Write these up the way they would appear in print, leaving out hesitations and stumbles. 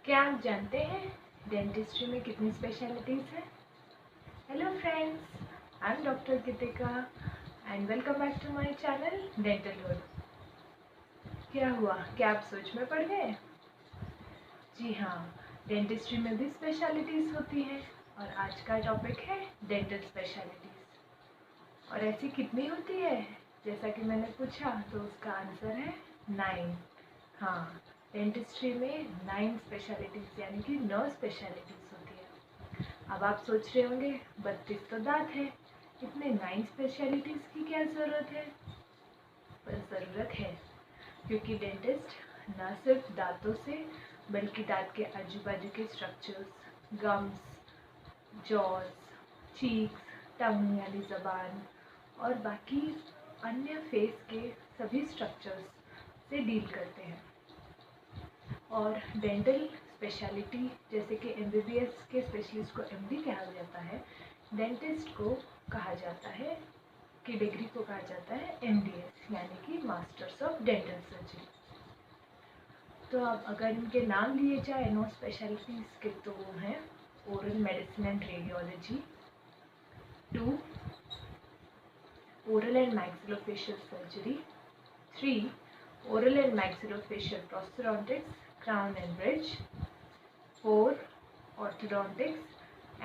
क्या आप जानते हैं डेंटिस्ट्री में कितनी स्पेशलिटीज़ हैं? Hello friends, I am doctor Geetika and welcome back to my channel dental hood. क्या हुआ, क्या आप सोच में पड़ गए? जी हाँ, डेंटिस्ट्री में भी स्पेशलिटीज़ होती हैं और आज का टॉपिक है डेंटल स्पेशलिटीज़। और ऐसी कितनी होती है? जैसा कि मैंने पूछा तो उसका आंसर है 9। हाँ, डेंटिस्ट्री में 9 स्पेशलिटीज़ यानी कि 9 स्पेशलिटीज़ होती है। अब आप सोच रहे होंगे 32 तो दांत है, इतने 9 स्पेशलिटीज़ की क्या ज़रूरत है? पर ज़रूरत है, क्योंकि डेंटिस्ट न सिर्फ दांतों से बल्कि दांत के आजू बाजू के स्ट्रक्चर्स, गम्स, जॉज, चीक्स, टंग यानी ज़बान और बाकी अन्य फेस के सभी स्ट्रक्चर्स से डील करते हैं। और डेंटल स्पेशलिटी जैसे कि एमबीबीएस के स्पेशलिस्ट को एमडी कहा जाता है, डेंटिस्ट को कहा जाता है कि डिग्री को कहा जाता है एमडीएस यानी कि मास्टर्स ऑफ डेंटल सर्जरी। तो अब अगर इनके नाम लिए जाए 9 स्पेशलिटीज़ के तो वो हैं oral medicine and radiology, 2 oral and maxillofacial surgery, 3 oral and maxillofacial prosthodontics, crown and bridge, 4 orthodontics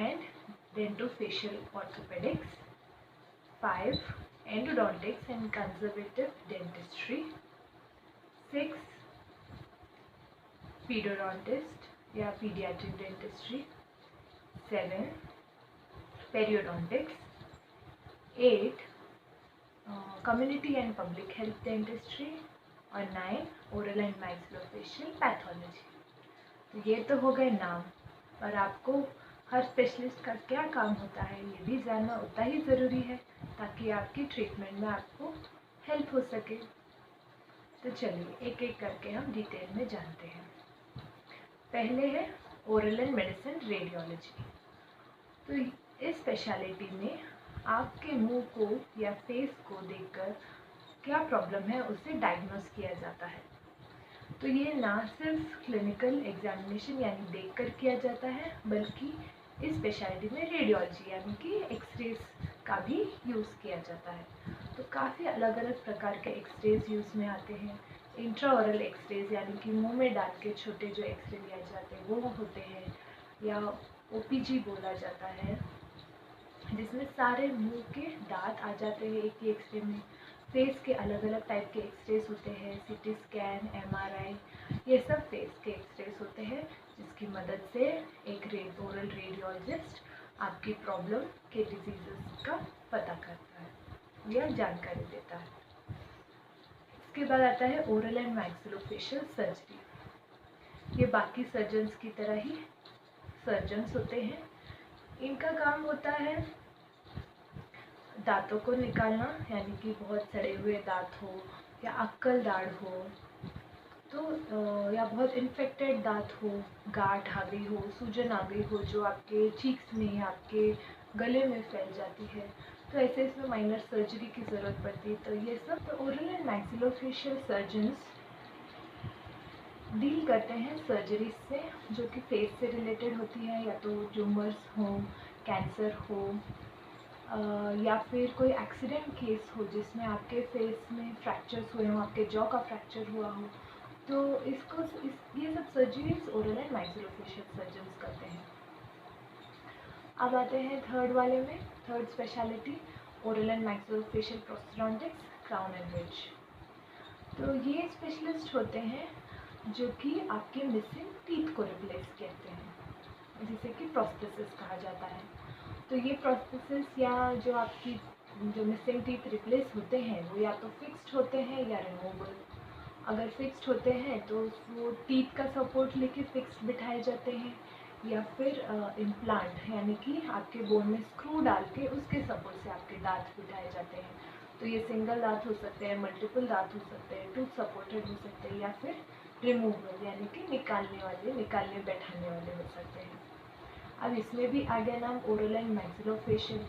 and dentofacial orthopedics, 5 endodontics and conservative dentistry, 6 pedodontist या pediatric dentistry, 7 periodontics, 8 community and public health dentistry और 9 oral and maxillofacial pathology। तो ये तो हो गए नाम, और आपको हर स्पेशलिस्ट का क्या काम होता है ये भी जानना उतना ही ज़रूरी है ताकि आपकी ट्रीटमेंट में आपको हेल्प हो सके। तो चलिए एक एक करके हम डिटेल में जानते हैं। पहले है ओरल एंड मेडिसिन रेडियोलॉजी। तो इस स्पेशलिटी में आपके मुंह को या फेस को देखकर क्या प्रॉब्लम है उसे डायग्नोस किया जाता है। तो ये ना सिर्फ क्लिनिकल एग्जामिनेशन यानी देखकर किया जाता है, बल्कि इस स्पेशलिटी में रेडियोलॉजी यानी कि एक्सरेज का भी यूज़ किया जाता है। तो काफ़ी अलग अलग प्रकार के एक्सरेज यूज़ में आते हैं। इंट्राओरल एक्सरेज यानी कि मुंह में डाल के छोटे जो एक्सरे लिए जाते हैं वो होते हैं, या ओपीजी बोला जाता है, जिसमें सारे मुंह के दांत आ जाते हैं एक ही एक्सरे में। फेस के अलग अलग टाइप के एक्सरेज होते हैं, सीटी स्कैन, एमआरआई, ये सब फेस के एक्सरेज होते हैं, जिसकी मदद से एक ओरल रेडियोलॉजिस्ट आपकी प्रॉब्लम के डिजीज़ का पता करता है या जानकारी देता है। इसके बाद आता है ओरल एंड मैक्सिलोफेशियल सर्जरी। ये बाकी सर्जन्स की तरह ही सर्जन्स होते हैं। इनका काम होता है दांतों को निकालना, यानी कि बहुत सड़े हुए दांत हो या अक्कल दाढ़ हो तो या बहुत इन्फेक्टेड दांत हो, गांठ आ गई हो, सूजन आ गई हो जो आपके चीक्स में या आपके गले में फैल जाती है, तो ऐसे इसमें माइनर सर्जरी की ज़रूरत पड़ती है। तो ये सब तो oral and maxillofacial surgeons deal करते हैं सर्जरीज से जो कि फेस से रिलेटेड होती है, या तो ट्यूमर्स हो, कैंसर हो, या फिर कोई एक्सीडेंट केस हो जिसमें आपके फेस में फ्रैक्चर्स हुए हों, आपके जॉ का फ्रैक्चर हुआ हो, तो ये सब surgeries oral and maxillofacial surgeons करते हैं। अब आते हैं थर्ड वाले में, third speciality oral and maxillofacial prosthodontics, crown and bridge. तो ये स्पेशलिस्ट होते हैं जो कि आपके मिसिंग टीथ को रिप्लेस करते हैं, जिसे कि प्रोस्थेसिस कहा जाता है। तो ये प्रोस्थेसिस या जो आपकी जो मिसिंग टीथ रिप्लेस होते हैं वो या तो फिक्स्ड होते हैं या रिमूवेबल। अगर फिक्स्ड होते हैं तो वो टीथ का सपोर्ट लेके फिक्स्ड बिठाए जाते हैं, या फिर इम्प्लांट यानी कि आपके बोन में स्क्रू डाल के उसके सपोर्ट से आपके दांत बिठाए जाते हैं। तो ये सिंगल दांत हो सकते हैं, मल्टीपल दांत हो सकते हैं, टूथ सपोर्टेड हो सकते हैं, या फिर रिमूवेबल यानी कि निकालने बैठाने वाले हो सकते हैं। अब इसमें भी आ गया नाम ओरल एंड मैक्सिलोफेशियल।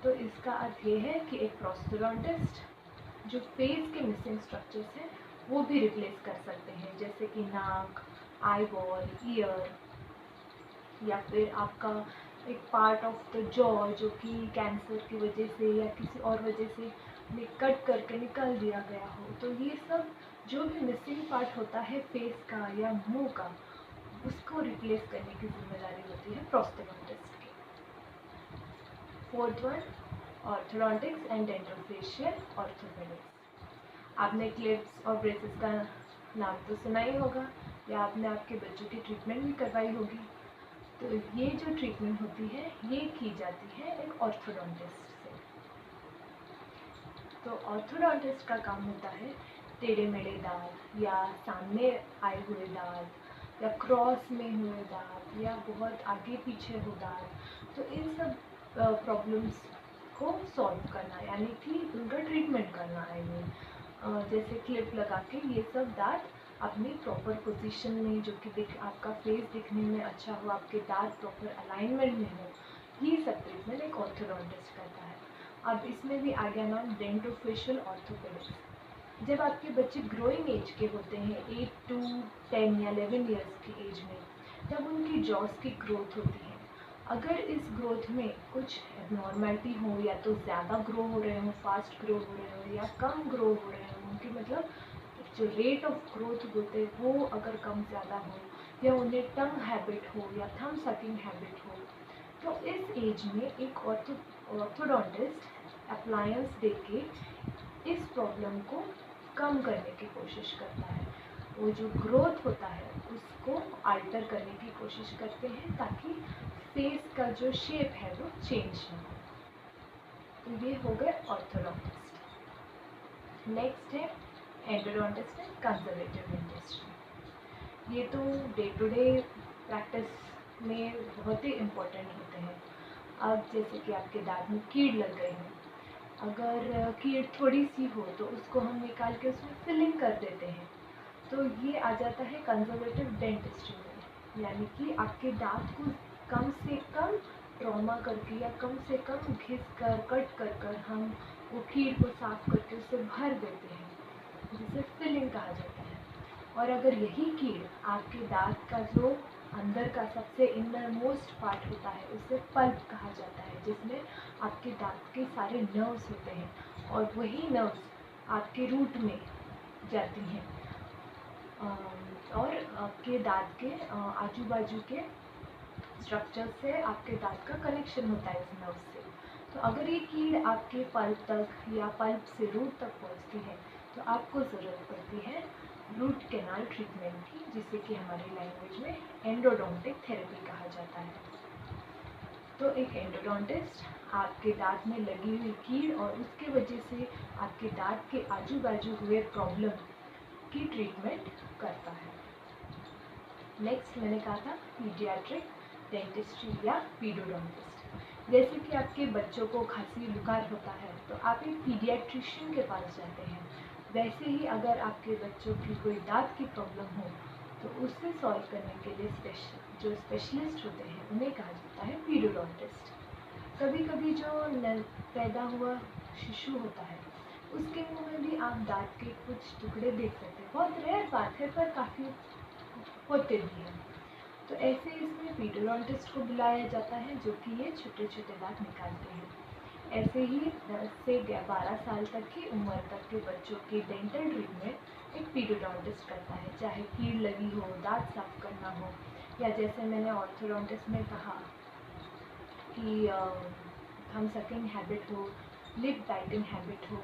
तो इसका अर्थ ये है कि एक प्रोस्थोडोंटिस्ट जो फेस के मिसिंग स्ट्रक्चर्स हैं वो भी रिप्लेस कर सकते हैं, जैसे कि नाक, आई बॉल, ईयर, या फिर आपका एक पार्ट ऑफ द जॉ जो कि कैंसर की वजह से या किसी और वजह से कट करके निकाल दिया गया हो। तो ये सब जो भी मिसिंग पार्ट होता है फेस का या मुंह का, उसको रिप्लेस करने की जिम्मेदारी होती है प्रोस्थेडोंटिस्ट की। Fourth one, orthodontics and dentofacial orthopaedics. आपने क्लिप्स और ब्रेसेस का नाम तो सुना ही होगा, या आपने आपके बच्चों की ट्रीटमेंट भी करवाई होगी। तो ये जो ट्रीटमेंट होती है ये की जाती है एक ऑर्थोडोंटिस्ट से। तो ऑर्थोडोंटिस्ट का काम होता है टेढ़े मेढ़े दांत या सामने आए हुए दांत या क्रॉस में हुए दांत या बहुत आगे पीछे हो दांत, तो इन सब प्रॉब्लम्स को सॉल्व करना, यानी कि उनका ट्रीटमेंट करना। आई मीन जैसे क्लिप लगा के ये सब दांत अपनी प्रॉपर पोजीशन में, जो कि आपका फेस दिखने में अच्छा हो, आपके दांत प्रॉपर अलाइनमेंट में हो, ये सब ट्रीटमेंट एक ऑर्थोडोंटिस्ट करता है। अब इसमें भी आ गया नाम डेंटोफेशियल ऑर्थोपेडिक्स। जब आपके बच्चे ग्रोइंग एज के होते हैं 8 to 10 या 11 ईयर्स की एज में, जब उनकी जॉस की ग्रोथ होती है, अगर इस ग्रोथ में कुछ एबनॉर्मैलिटी हो, या तो ज़्यादा ग्रो हो रहे हो, फास्ट ग्रो हो रहे हो, या कम ग्रो हो रहे हो, उनकी मतलब जो रेट ऑफ ग्रोथ होते हैं वो अगर कम ज़्यादा हो, या उन्हें टंग हैबिट हो या थम सकिंग हैबिट हो, तो इस एज में एक ऑर्थोडोंटिस्ट अप्लायंस देके इस प्रॉब्लम को कम करने की कोशिश करता है। वो जो ग्रोथ होता है उसको अल्टर करने की कोशिश करते हैं ताकि फेस का जो शेप है वो चेंज ना हो। तो ये हो गए ऑर्थोडोंटिस्ट। नेक्स्ट है एंडोडोंटिस्ट एंड कंजर्वेटिव डेंटिस्ट्री। ये तो डे टू डे प्रैक्टिस में बहुत ही इम्पोर्टेंट होते हैं। अब जैसे कि आपके दांत में कीड़ लग गई है, अगर कीड़ थोड़ी सी हो तो उसको हम निकाल के उसमें फिलिंग कर देते हैं, तो ये आ जाता है कंजर्वेटिव डेंटिस्ट्री में। यानी कि आपके दांत को कम से कम ट्रॉमा करके या कम से कम घिस कर कट कर कर हम वो कीड़ को साफ करके उसे भर देते हैं, जिसे फिलिंग कहा जाता है। और अगर यही कीड़ आपके दांत का जो अंदर का सबसे इनर मोस्ट पार्ट होता है उसे पल्प कहा जाता है, जिसमें आपके दांत के सारे नर्व्स होते हैं, और वही नर्व्स आपके रूट में जाती हैं, और आपके दांत के आजू बाजू के स्ट्रक्चर से आपके दांत का कनेक्शन होता है इस नर्व से। तो अगर ये कीड़ आपके पल्प तक या पल्प से रूट तक पहुंचती है तो आपको ज़रूरत पड़ती है रूट कैनाल ट्रीटमेंट की, जिसे कि हमारी लैंग्वेज में एंडोडोंटिक थेरेपी कहा जाता है। तो एक एंडोडोंटिस्ट आपके दांत में लगी हुई कीड़ और उसके वजह से आपके दांत के आजू बाजू हुए प्रॉब्लम की ट्रीटमेंट करता है। नेक्स्ट मैंने कहा था पीडियाट्रिक डेंटिस्ट्री या पीडोडोंटिस्ट। जैसे कि आपके बच्चों को खांसी बुखार होता है तो आप एक पीडियाट्रिशियन के पास जाते हैं, वैसे ही अगर आपके बच्चों की कोई दांत की प्रॉब्लम हो तो उससे सॉल्व करने के लिए जो स्पेशलिस्ट होते हैं उन्हें कहा जाता है पीडोडोंटिस्ट। कभी कभी जो पैदा हुआ शिशु होता है उसके मुंह में भी आप दांत के कुछ टुकड़े देख सकते हैं, बहुत रेयर बात है पर काफ़ी होते भी हैं। तो ऐसे इसमें पीडोडोंटिस्ट को बुलाया जाता है जो कि ये छोटे छोटे दांत निकालते हैं। ऐसे ही 10 से 12 साल तक की उम्र तक के बच्चों की डेंटल ट्रीटमेंट एक पीडोडोंटिस्ट करता है, चाहे कीड़ लगी हो, दांत साफ करना हो, या जैसे मैंने ऑर्थोडोंटिस्ट में कहा कि हम सकिंग हैबिट हो, लिप बाइटिंग हैबिट हो,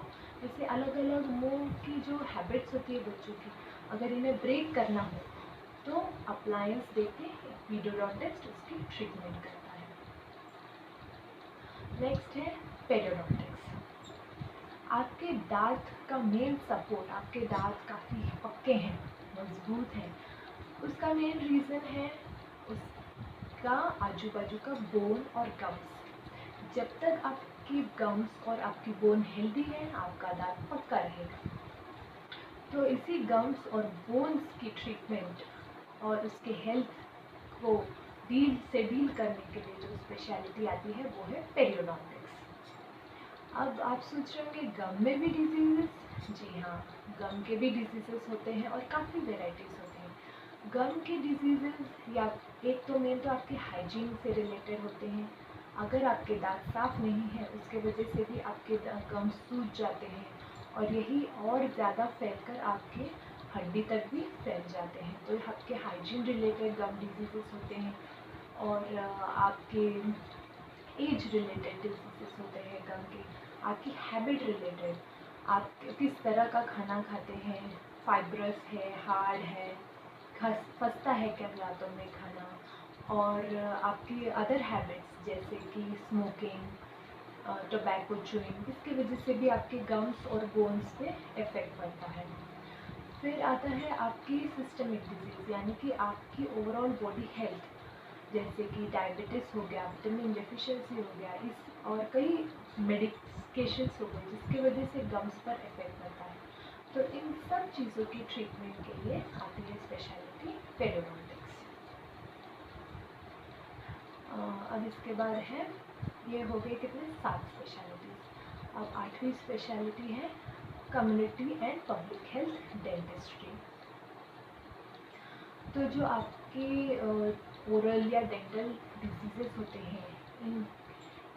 ऐसे अलग अलग मुंह की जो हैबिट्स होती है बच्चों की, अगर इन्हें ब्रेक करना हो तो अप्लायंस देके पीडोडोंटिस्ट उसकी ट्रीटमेंट करता है। नेक्स्ट है पेरियोडोंटिक्स। आपके दांत का मेन सपोर्ट, आपके दांत काफ़ी पक्के हैं, मजबूत हैं, उसका मेन रीज़न है उसका आजू बाजू का बोन और गम्स। जब तक आपकी गम्स और आपकी बोन हेल्दी है आपका दांत पक्का रहेगा। तो इसी गम्स और बोन्स की ट्रीटमेंट और उसके हेल्थ को डील करने के लिए जो स्पेशलिटी आती है वो है पेरियोडोंटिक्स। अब आप सोच रहे होंगे गम में भी डिजीजेस? जी हाँ, गम के भी डिजीजेस होते हैं और काफ़ी वेराइटीज़ होते हैं। गम के डिजीज़ेज़ या एक तो मेन तो आपके हाइजीन से रिलेटेड होते हैं। अगर आपके दांत साफ़ नहीं है उसके वजह से भी आपके गम सूज जाते हैं और यही और ज़्यादा फैलकर आपके हड्डी तक भी फैल जाते हैं। तो आपके हाइजीन रिलेटेड गम डिजीज़ेज़ होते हैं और आपके एज रिलेटेड डिजीज़ेज़ होते हैं गम के। आपकी हैबिट रिलेटेड, आप किस तरह का खाना खाते हैं, फाइब्रस है, हार्ड है, फंसता है क्या दांतों में खाना, और आपकी अदर हैबिट्स जैसे कि स्मोकिंग, टोबैको च्यूइंग, इसकी वजह से भी आपके गम्स और बोन्स पे इफ़ेक्ट पड़ता है। फिर आता है आपकी सिस्टमिक डिजीज़, यानी कि आपकी ओवरऑल बॉडी हेल्थ, जैसे कि डायबिटीज़ हो गया, विटामिन डेफिशिएंसी हो गया, इस और कई मेडिकेशंस हो गए जिसकी वजह से गम्स पर इफ़ेक्ट पड़ता है। तो इन सब चीज़ों की ट्रीटमेंट के लिए आती है स्पेशलिटी पेरियोडोंटिक्स। अब इसके बाद है, ये हो गए कितने 7 स्पेशलिटीज़। अब 8वीं स्पेशलिटी है community and public health dentistry. तो जो आपके ओरल या डेंटल डिजीज़ेस होते हैं,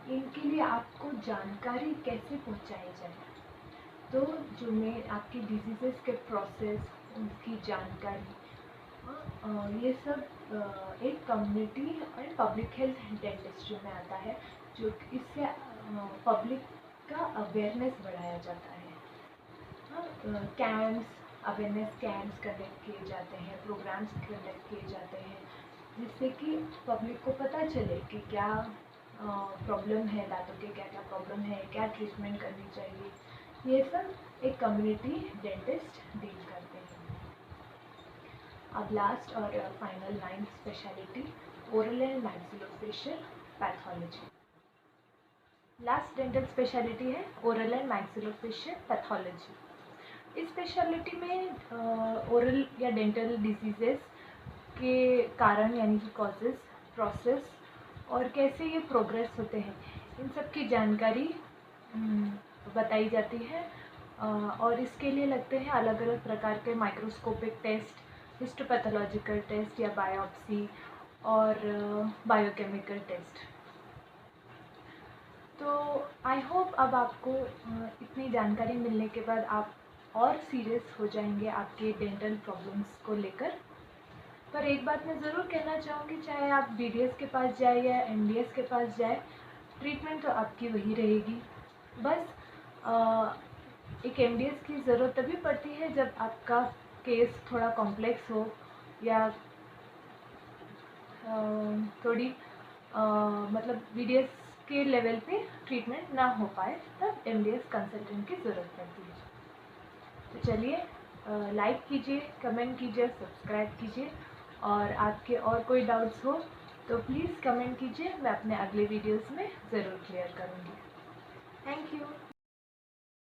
इनके लिए आपको जानकारी कैसे पहुंचाई जाए। तो जो मैं आपकी डिजीज़ेस के प्रोसेस, उनकी जानकारी, ये सब एक community and public health dentistry में आता है, जो इससे पब्लिक का अवेयरनेस बढ़ाया जाता है। कैंप्स, अवेयरनेस कैंप्स कंडक्ट किए जाते हैं, प्रोग्राम्स कंडक्ट किए जाते हैं, जिससे कि पब्लिक को पता चले कि क्या प्रॉब्लम है दांतों के, क्या क्या प्रॉब्लम है, क्या ट्रीटमेंट करनी चाहिए। ये सब एक कम्युनिटी डेंटिस्ट डील करते हैं। अब लास्ट और final 9th speciality oral and maxillofacial pathology. Last dental speciality है ओरल एंड मैक्सिलोफेशियल पैथोलॉजी। इस स्पेशलिटी में ओरल या डेंटल डिजीज़ेस के कारण, यानी कि कॉजेज़, प्रोसेस और कैसे ये प्रोग्रेस होते हैं, इन सब की जानकारी बताई जाती है। और इसके लिए लगते हैं अलग अलग प्रकार के माइक्रोस्कोपिक टेस्ट, हिस्टोपैथोलॉजिकल टेस्ट या बायोप्सी और बायोकेमिकल टेस्ट। तो आई होप अब आपको इतनी जानकारी मिलने के बाद आप और सीरियस हो जाएंगे आपके डेंटल प्रॉब्लम्स को लेकर। पर एक बात मैं ज़रूर कहना चाहूँगी, चाहे आप BDS के पास जाए या MDS के पास जाए, ट्रीटमेंट तो आपकी वही रहेगी। बस एक MDS की ज़रूरत तभी पड़ती है जब आपका केस थोड़ा कॉम्प्लेक्स हो या थोड़ी मतलब BDS के लेवल पे ट्रीटमेंट ना हो पाए, तब MDS कंसल्टेंट की ज़रूरत पड़ती है। तो चलिए, लाइक कीजिए, कमेंट कीजिए, सब्सक्राइब कीजिए, और आपके और कोई डाउट्स हो तो प्लीज़ कमेंट कीजिए, मैं अपने अगले वीडियोस में ज़रूर क्लियर करूँगी। Thank you.